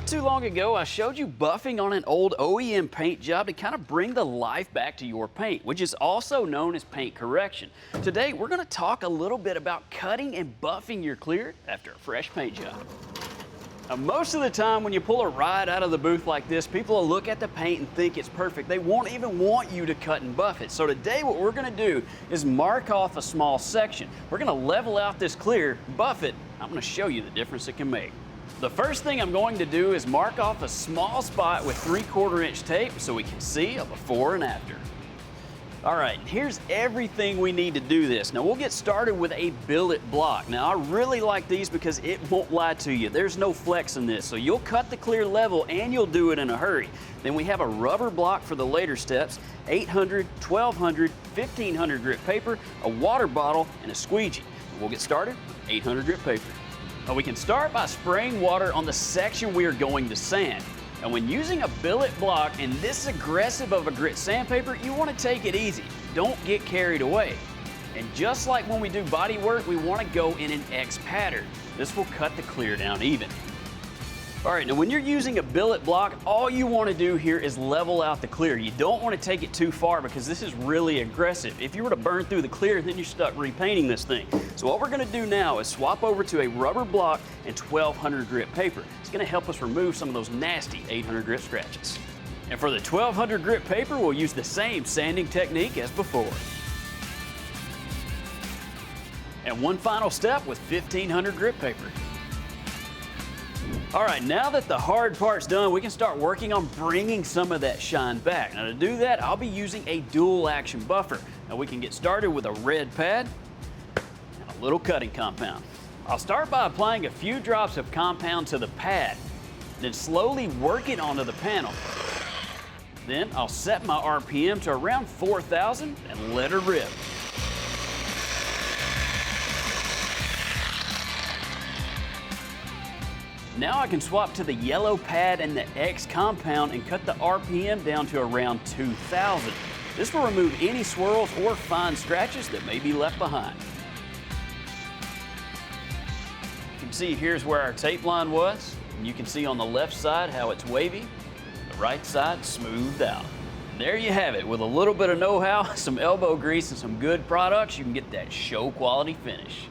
Not too long ago, I showed you buffing on an old OEM paint job to kind of bring the life back to your paint, which is also known as paint correction. Today, we're going to talk a little bit about cutting and buffing your clear after a fresh paint job. Now, most of the time when you pull a ride out of the booth like this, people will look at the paint and think it's perfect. They won't even want you to cut and buff it. So today what we're going to do is mark off a small section. We're going to level out this clear, buff it. I'm going to show you the difference it can make. The first thing I'm going to do is mark off a small spot with 3/4 inch tape so we can see a before and after. All right, here's everything we need to do this. Now we'll get started with a billet block. Now I really like these because it won't lie to you. There's no flex in this, so you'll cut the clear level and you'll do it in a hurry. Then we have a rubber block for the later steps, 800, 1200, 1500 grit paper, a water bottle, and a squeegee. We'll get started with 800 grit paper. Now we can start by spraying water on the section we are going to sand. And when using a billet block and this aggressive of a grit sandpaper, you want to take it easy. Don't get carried away. And just like when we do body work, we want to go in an X pattern. This will cut the clear down even. All right, now when you're using a billet block, all you want to do here is level out the clear. You don't want to take it too far because this is really aggressive. If you were to burn through the clear, then you're stuck repainting this thing. So what we're going to do now is swap over to a rubber block and 1200 grit paper. It's going to help us remove some of those nasty 800 grit scratches. And for the 1200 grit paper, we'll use the same sanding technique as before. And one final step with 1500 grit paper. All right, now that the hard part's done, we can start working on bringing some of that shine back. Now to do that, I'll be using a dual action buffer. Now we can get started with a red pad and a little cutting compound. I'll start by applying a few drops of compound to the pad, then slowly work it onto the panel. Then I'll set my RPM to around 4,000 and let her rip. Now I can swap to the yellow pad and the X compound and cut the RPM down to around 2,000. This will remove any swirls or fine scratches that may be left behind. You can see here's where our tape line was. And you can see on the left side how it's wavy, the right side smoothed out. And there you have it. With a little bit of know-how, some elbow grease, and some good products, you can get that show quality finish.